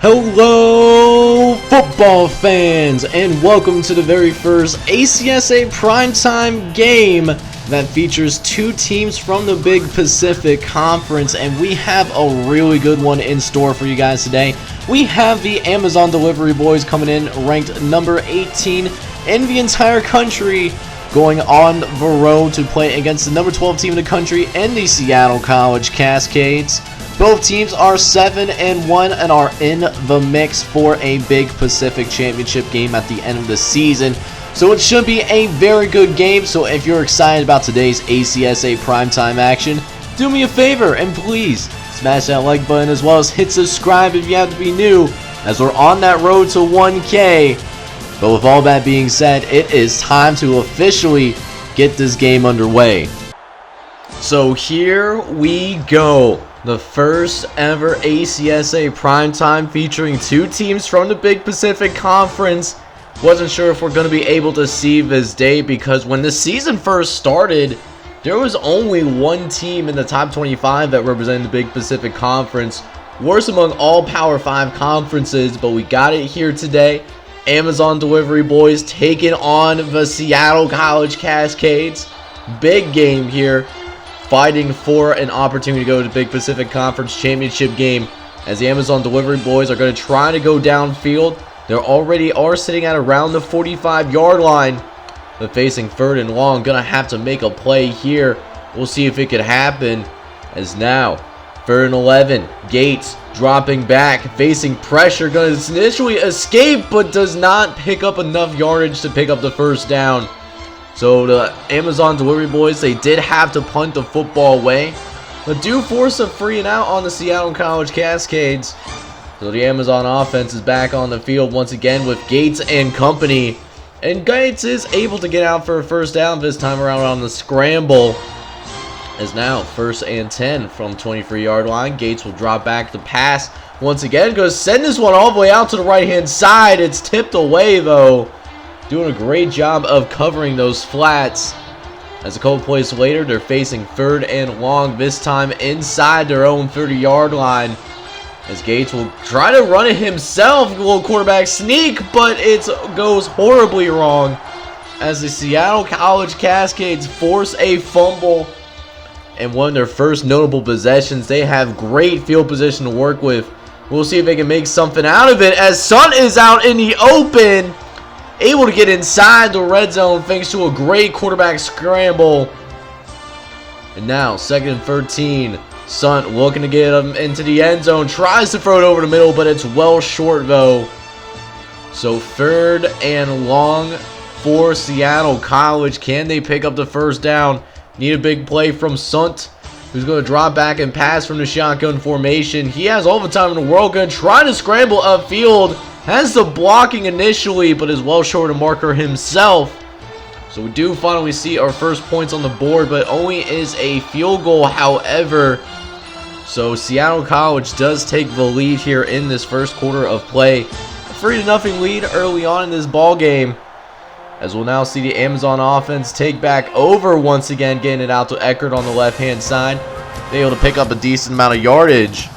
Hello, football fans, and welcome to the very first ACSA Primetime game that features two teams from the Big Pacific Conference, and we have a really good one in store for you guys today. We have the Amazon Delivery Boys coming in ranked number 18 in the entire country, going on the road to play against the number 12 team in the country and the Seattle College Cascades. Both teams are 7-1 and are in the mix for a Big Pacific Championship game at the end of the season. So it should be a very good game. So if you're excited about today's ACSA Primetime action, do me a favor and please smash that like button as well as hit subscribe if you have to be new, as we're on that road to 1K. But with all that being said, it is time to officially get this game underway. So here we go. The first ever ACSA Primetime featuring two teams from the Big Pacific Conference. Wasn't sure if we're going to be able to see this day because when the season first started, there was only one team in the top 25 that represented the Big Pacific Conference. Worst among all Power 5 conferences, but we got it here today. Amazon Delivery Boys taking on the Seattle College Cascades. Big game here, fighting for an opportunity to go to the Big Pacific Conference Championship game, as the Amazon Delivery Boys are going to try to go downfield. They already are sitting at around the 45-yard line, but facing third and long, going to have to make a play here. We'll see if it could happen, as now third and 11, Gates dropping back, facing pressure, going to initially escape, but does not pick up enough yardage to pick up the first down. So the Amazon Delivery Boys, they did have to punt the football away, but do force a free and out on the Seattle College Cascades. So the Amazon offense is back on the field once again with Gates and company. And Gates is able to get out for a first down this time around on the scramble. As now, 1st and 10 from 23-yard line. Gates will drop back the pass once again. Goes send this one all the way out to the right-hand side. It's tipped away, though. Doing a great job of covering those flats. As a couple plays later, they're facing third and long, this time inside their own 30-yard line. As Gates will try to run it himself, a little quarterback sneak, but it goes horribly wrong. As the Seattle College Cascades force a fumble. And one of their first notable possessions, they have great field position to work with. We'll see if they can make something out of it, as Sun is out in the open, able to get inside the red zone thanks to a great quarterback scramble. And now 2nd and 13, Sun looking to get him into the end zone, tries to throw it over the middle, but it's well short though. So 3rd and long for Seattle College. Can they pick up the first down? Need a big play from Sunt, who's going to drop back and pass from the shotgun formation. He has all the time in the world. Going to try to scramble upfield. Has the blocking initially, but is well short of marker himself. So we do finally see our first points on the board, but only is a field goal, however. So Seattle College does take the lead here in this first quarter of play. A 3-0 lead early on in this ball game. As we'll now see the Amazon offense take back over once again, getting it out to Eckert on the left-hand side. They're able to pick up a decent amount of yardage.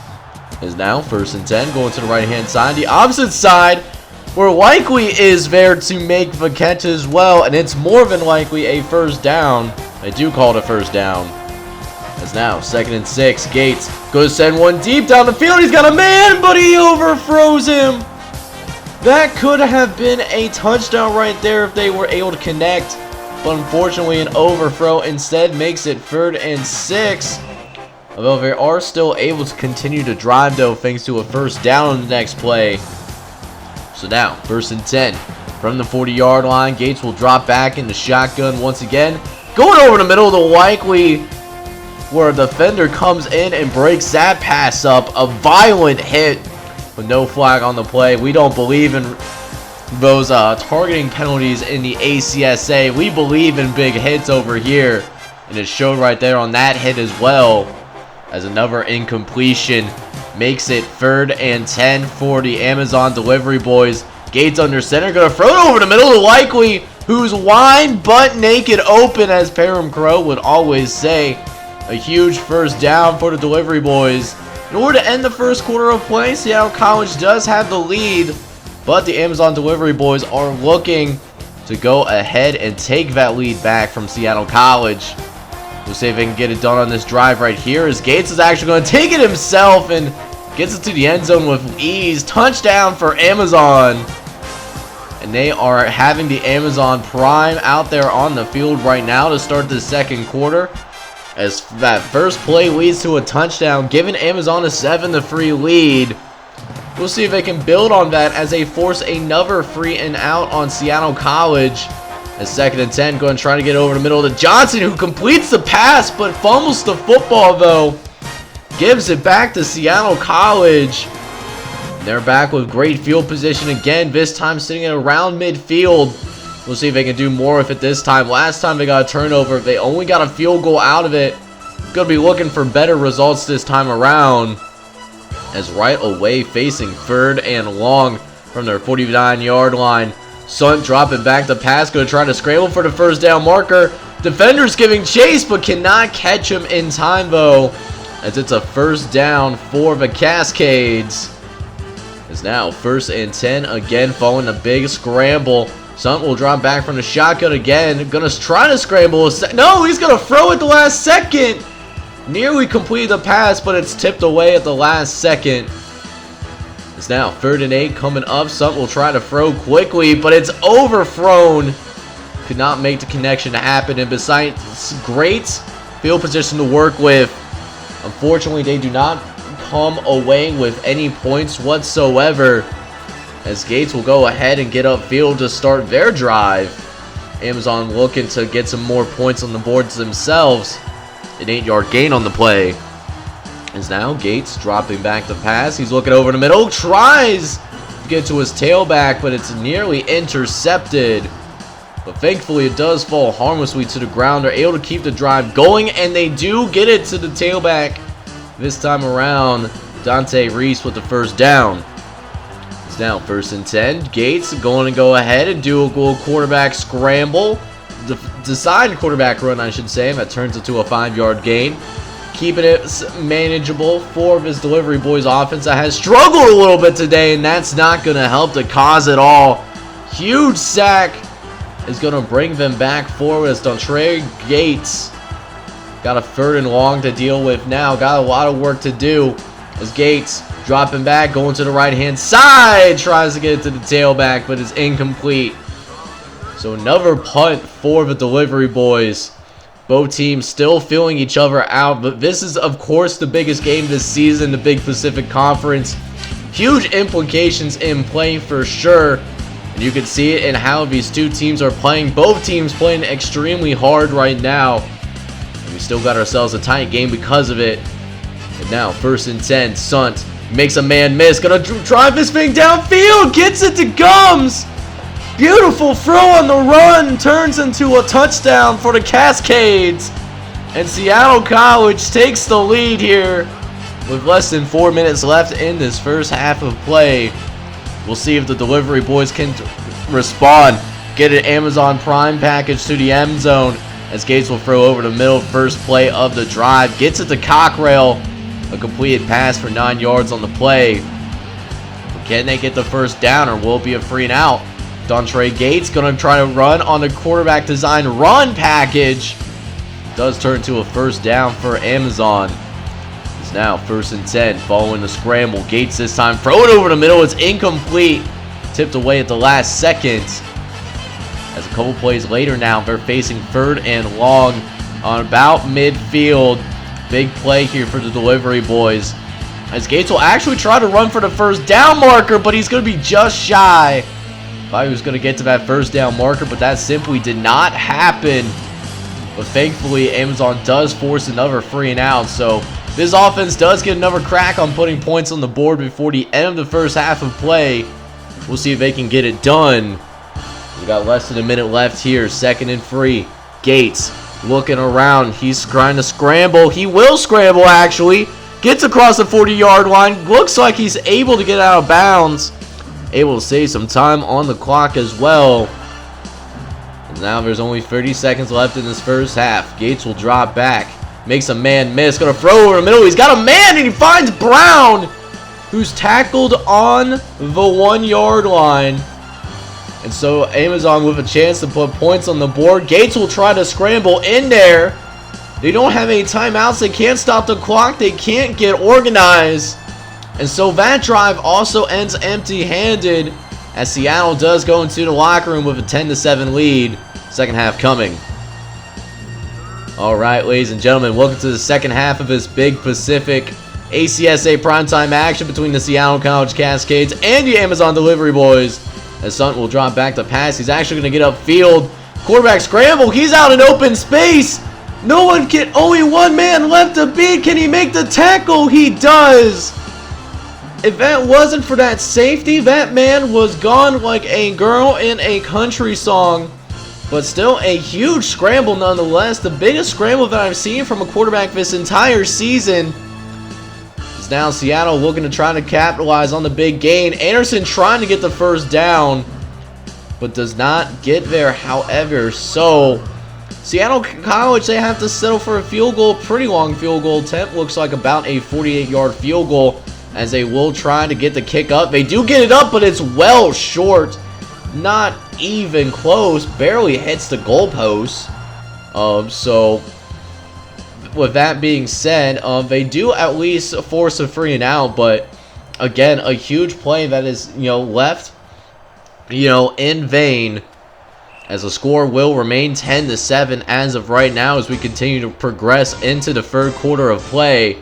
Is now 1st and 10, going to the right-hand side. The opposite side, where Likely is there to make the catch as well, and it's more than likely a first down. They do call it a first down. As now 2nd and 6, Gates goes to send one deep down the field. He's got a man, but he overthrows him. That could have been a touchdown right there if they were able to connect. But unfortunately, an overthrow instead makes it 3rd and 6. Although they are still able to continue to drive, though, thanks to a first down on the next play. So now, 1st and 10 from the 40-yard line. Gates will drop back in the shotgun once again. Going over the middle of the Likely, where a defender comes in and breaks that pass up. A violent hit. With no flag on the play. We don't believe in those targeting penalties in the ACSA. We believe in big hits over here. And it showed right there on that hit as well. As another incompletion makes it 3rd and 10 for the Amazon Delivery Boys. Gates under center. Going to throw it over the middle of Likely, who's wide butt naked open, as Param Crow would always say. A huge first down for the Delivery Boys. In order to end the first quarter of play, Seattle College does have the lead, but the Amazon Delivery Boys are looking to go ahead and take that lead back from Seattle College. We'll see if they can get it done on this drive right here, as Gates is actually going to take it himself and gets it to the end zone with ease. Touchdown for Amazon. And they are having the Amazon Prime out there on the field right now to start the second quarter, as that first play leads to a touchdown, giving Amazon a 7-3 lead. We'll see if they can build on that as they force another free and out on Seattle College. As 2nd and 10, going to try to get over the middle to Johnson, who completes the pass but fumbles the football though. Gives it back to Seattle College. They're back with great field position again, this time sitting at around midfield. We'll see if they can do more with it this time. Last time they got a turnover, they only got a field goal out of it. Gonna be looking for better results this time around, as right away facing 3rd and long from their 49-yard line. Sunt dropping back the pass, gonna try to scramble for the first down marker. Defenders giving chase but cannot catch him in time though, as it's a first down for the Cascades. It's now 1st and 10 again, following a big scramble. Sunt will drop back from the shotgun again. Gonna try to scramble. No, he's gonna throw at the last second. Nearly completed the pass, but it's tipped away at the last second. It's now 3rd and 8 coming up. Sunt will try to throw quickly, but it's overthrown. Could not make the connection to happen. And besides, great field position to work with. Unfortunately, they do not come away with any points whatsoever, as Gates will go ahead and get upfield to start their drive. Amazon looking to get some more points on the boards themselves. An 8-yard gain on the play. As now Gates dropping back the pass. He's looking over the middle. Tries to get to his tailback, but it's nearly intercepted. But thankfully it does fall harmlessly to the ground. They're able to keep the drive going, and they do get it to the tailback. This time around, Dante Reese with the first down. It's now 1st and 10. Gates going to go ahead and do a little quarterback scramble. Decided quarterback run, I should say. That turns into a 5-yard gain. Keeping it manageable for his Delivery Boys offense that has struggled a little bit today, and that's not going to help the cause at all. Huge sack is going to bring them back forward as Dontre Gates got a 3rd and long to deal with now. Got a lot of work to do as Gates dropping back, going to the right-hand side. Tries to get it to the tailback, but is incomplete. So another punt for the Delivery Boys. Both teams still feeling each other out, but this is, of course, the biggest game this season, the Big Pacific Conference. Huge implications in play for sure. And you can see it in how these two teams are playing. Both teams playing extremely hard right now. We still got ourselves a tight game because of it. And now 1st and 10. Sunt makes a man miss. Gonna drive this thing downfield. Gets it to Gums. Beautiful throw on the run. Turns into a touchdown for the Cascades. And Seattle College takes the lead here with less than 4 minutes left in this first half of play. We'll see if the Delivery Boys can respond. Get an Amazon Prime package to the end zone, as Gates will throw over the middle. First play of the drive. Gets it to Cockrell. A completed pass for 9 yards on the play. Can they get the first down, or will it be a free and out? Dontre Gates going to try to run on the quarterback design run package. Does turn to a first down for Amazon. It's now 1st and 10 following the scramble. Gates this time throw it over the middle. It's incomplete. Tipped away at the last second. As a couple plays later now, they're facing 3rd and long on about midfield. Big play here for the Delivery Boys, as Gates will actually try to run for the first down marker, but he's going to be just shy. Thought he was going to get to that first down marker, but that simply did not happen. But thankfully, Amazon does force another free and out, so this offense does get another crack on putting points on the board before the end of the first half of play. We'll see if they can get it done. We got less than a minute left here. 2nd and 3. Gates looking around. He's trying to scramble. He will scramble, actually. Gets across the 40-yard line. Looks like he's able to get out of bounds. Able to save some time on the clock as well. And now there's only 30 seconds left in this first half. Gates will drop back. Makes a man miss. Gonna throw over the middle. He's got a man and he finds Brown, who's tackled on the 1-yard line. And so Amazon with a chance to put points on the board. Gates will try to scramble in there. They don't have any timeouts. They can't stop the clock. They can't get organized. And so that drive also ends empty-handed as Seattle does go into the locker room with a 10-7 lead. Second half coming. All right, ladies and gentlemen, welcome to the second half of this Big Pacific ACSA primetime action between the Seattle College Cascades and the Amazon Delivery Boys. As Sun will drop back to pass. He's actually going to get upfield. Quarterback scramble. He's out in open space. No one can. Only one man left to beat. Can he make the tackle? He does. If that wasn't for that safety, that man was gone like a girl in a country song. But still a huge scramble nonetheless. The biggest scramble that I've seen from a quarterback this entire season. Is now Seattle looking to try to capitalize on the big gain. Anderson trying to get the first down, but does not get there, however. So Seattle College, they have to settle for a field goal. Pretty long field goal attempt. Looks like about a 48-yard field goal as they will try to get the kick up. They do get it up, but it's well short. Not even close. Barely hits the goalpost. So with that being said, they do at least force a 3 and out, but again, a huge play that is, left, in vain, as the score will remain 10-7 as of right now as we continue to progress into the third quarter of play.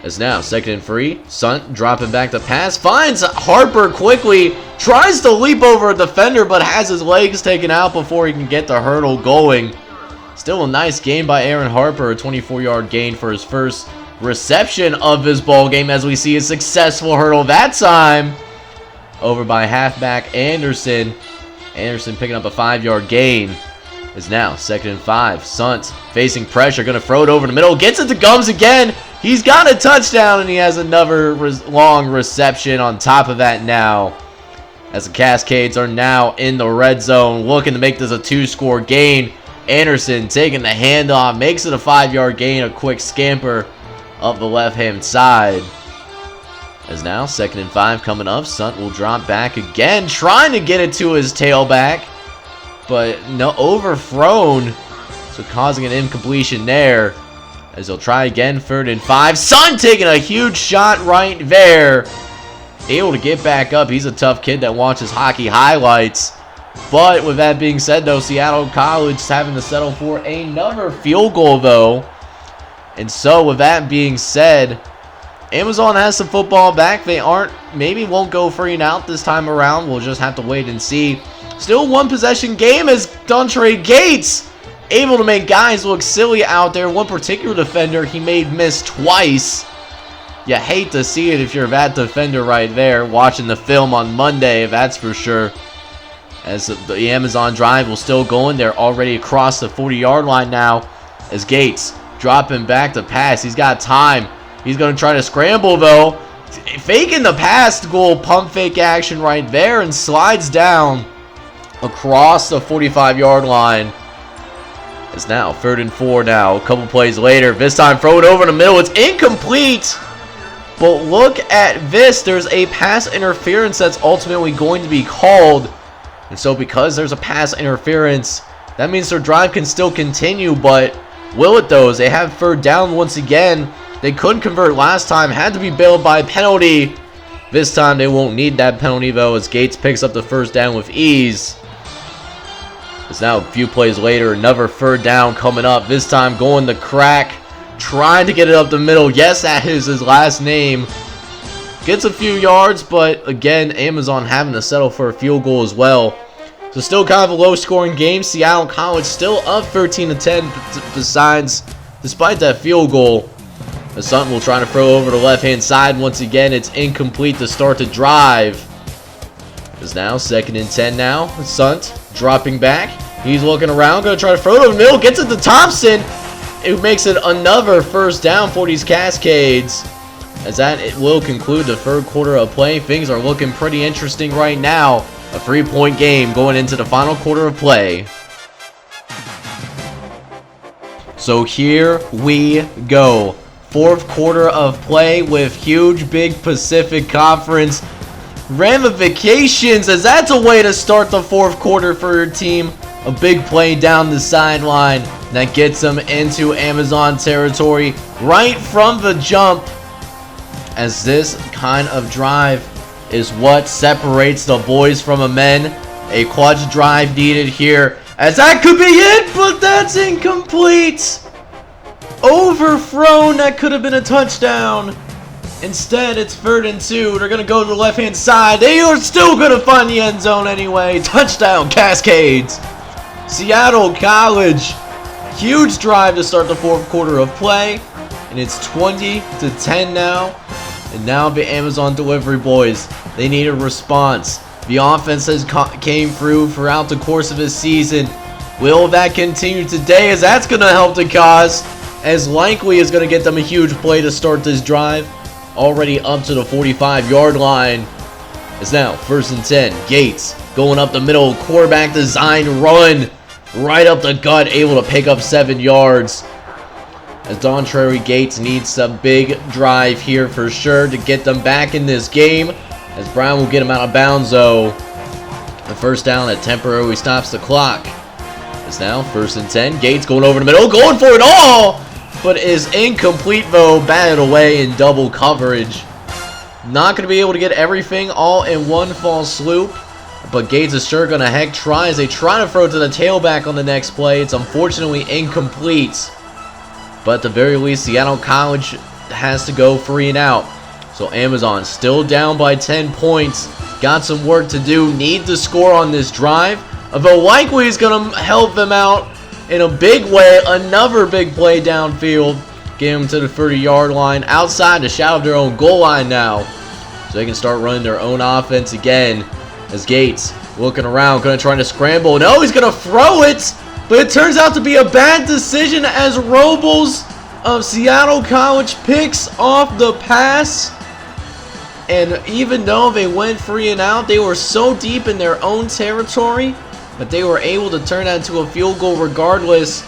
As now, 2nd and 3, Sun dropping back the pass, finds Harper quickly, tries to leap over a defender, but has his legs taken out before he can get the hurdle going. Still a nice gain by Aaron Harper, a 24-yard gain for his first reception of this ball game as we see a successful hurdle that time over by halfback Anderson. Anderson picking up a 5-yard gain. Is now 2nd and 5. Sunt facing pressure, going to throw it over the middle, gets it to Gums again. He's got a touchdown and he has another long reception on top of that now. As the Cascades are now in the red zone looking to make this a 2-score gain. Anderson taking the handoff, makes it a 5-yard gain, a quick scamper up the left-hand side. As now, 2nd and 5 coming up, Sunt will drop back again, trying to get it to his tailback, but no, overthrown, so causing an incompletion there. As he'll try again, 3rd and 5. Sunt taking a huge shot right there, able to get back up. He's a tough kid that watches hockey highlights. But with that being said, though, Seattle College is having to settle for another field goal, though. And so with that being said, Amazon has the football back. They maybe won't go 3 and out this time around. We'll just have to wait and see. Still 1-possession game as Dontre Gates able to make guys look silly out there. One particular defender he made miss twice. You hate to see it if you're that defender right there watching the film on Monday, that's for sure. As the Amazon drive will still going. They're already across the 40-yard line now. As Gates dropping back to pass. He's got time. He's going to try to scramble, though. Faking the pass goal. Pump fake action right there. And slides down across the 45-yard line. It's now 3rd and 4 now. A couple plays later. This time throw it over in the middle. It's incomplete. But look at this. There's a pass interference that's ultimately going to be called. And so because there's a pass interference, that means their drive can still continue, but will it though? As they have 3rd down once again. They couldn't convert last time, had to be bailed by a penalty. This time they won't need that penalty though, as Gates picks up the 1st down with ease. It's now a few plays later, another 3rd down coming up. This time going the crack, trying to get it up the middle. Yes, that is his last name. Gets a few yards, but again, Amazon having to settle for a field goal as well. So still kind of a low-scoring game. Seattle College still up 13-10 despite that field goal. The Sun will try to throw over the left-hand side once again. It's incomplete to start the drive. It's now 2nd and 10 now. Sunt dropping back. He's looking around, going to try to throw it over the middle. Gets it to Thompson. It makes it another 1st down for these Cascades. As that it will conclude the 3rd quarter of play. Things are looking pretty interesting right now. A 3-point game going into the final quarter of play. So here we go. Fourth quarter of play with huge Big Pacific Conference ramifications, as that's a way to start the fourth quarter for your team. A big play down the sideline that gets them into Amazon territory right from the jump, as this kind of drive is what separates the boys from the men. A clutch drive needed here, as that could be it, but that's incomplete. Overthrown, that could have been a touchdown. Instead, it's 3rd and 2. They're going to go to the left-hand side. They are still going to find the end zone anyway. Touchdown, Cascades. Seattle College. Huge drive to start the fourth quarter of play. And it's 20-10 now. And now the Amazon delivery boys, they need a response. The offense has came through throughout the course of the season. Will that continue today, as that's going to help the cause, as likely is going to get them a huge play to start this drive. Already up to the 45-yard line. It's now 1st and 10. Gates going up the middle. Quarterback design run. Right up the gut. Able to pick up 7 yards. As Dontrary Gates needs a big drive here for sure to get them back in this game. As Brown will get him out of bounds though. The first down that temporarily stops the clock. It's now 1st and 10. Gates going over the middle. Going for it all. But is incomplete though, batted away in double coverage. Not going to be able to get everything all in one fall swoop. But Gates is sure going to try as they try to throw to the tailback on the next play. It's unfortunately incomplete. But at the very least, Seattle College has to go 3 and out. So Amazon still down by 10 points. Got some work to do. Need to score on this drive. Although likely is going to help them out in a big way. Another big play downfield. Get them to the 30-yard line. Outside the shadow of their own goal line now. So they can start running their own offense again. As Gates looking around. Going to try to scramble. No, he's going to throw it. But it turns out to be a bad decision, as Robles of Seattle College picks off the pass. And even though they went 3 and out, they were so deep in their own territory. But they were able to turn that into a field goal regardless.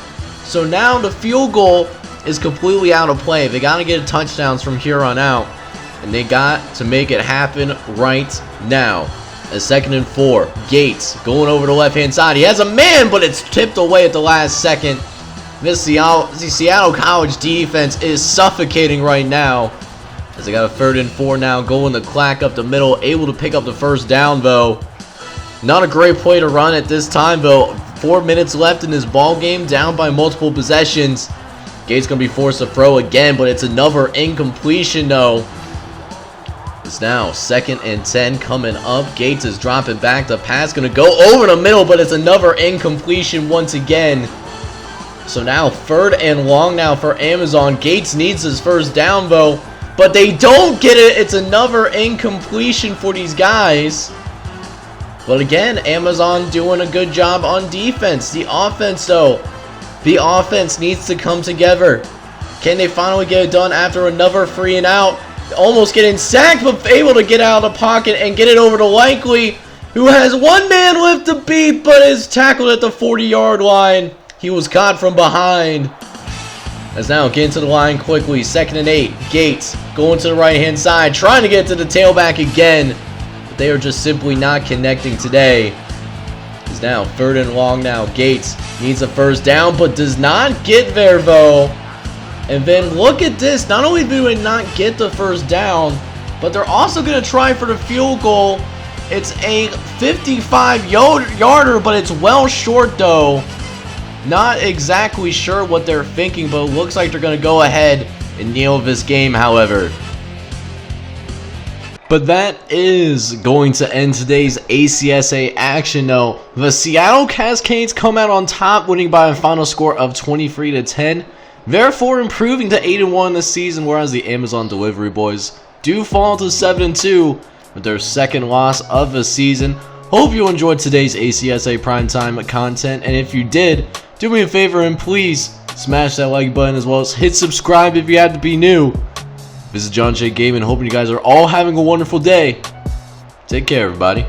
So now the field goal is completely out of play. They got to get touchdowns from here on out. And they got to make it happen right now. A 2nd and 4. Gates going over the left-hand side. He has a man, but it's tipped away at the last second. This Seattle College defense is suffocating right now. As they got a 3rd and 4 now. Going the clack up the middle. Able to pick up the first down, though. Not a great play to run at this time, though. 4 minutes left in this ball game, down by multiple possessions. Gates going to be forced to throw again, but it's another incompletion, though. It's now 2nd and 10 coming up. Gates is dropping back. The pass going to go over the middle, but it's another incompletion once again. So now 3rd and long now for Amazon. Gates needs his first down, though, but they don't get it. It's another incompletion for these guys. But again, Amazon doing a good job on defense. The offense, though, the offense needs to come together. Can they finally get it done after another 3 and out? Almost getting sacked, but able to get out of the pocket and get it over to Likely, who has one man left to beat, but is tackled at the 40-yard line. He was caught from behind. As now getting to the line quickly. 2nd and 8. Gates going to the right-hand side, trying to get to the tailback again. They are just simply not connecting today. It's now 3rd and long now. Gates needs a first down, but does not get there, though. And then look at this. Not only do they not get the first down, but they're also going to try for the field goal. It's a 55-yarder, but it's well short, though. Not exactly sure what they're thinking, but it looks like they're going to go ahead and kneel this game, however. But that is going to end today's ACSA action, though. The Seattle Cascades come out on top, winning by a final score of 23-10, therefore improving to 8-1 this season, whereas the Amazon Delivery Boys do fall to 7-2 with their 2nd loss of the season. Hope you enjoyed today's ACSA Primetime content, and if you did, do me a favor and please smash that like button, as well as hit subscribe if you had to be new. This is John J. Gaming, hoping you guys are all having a wonderful day. Take care, everybody.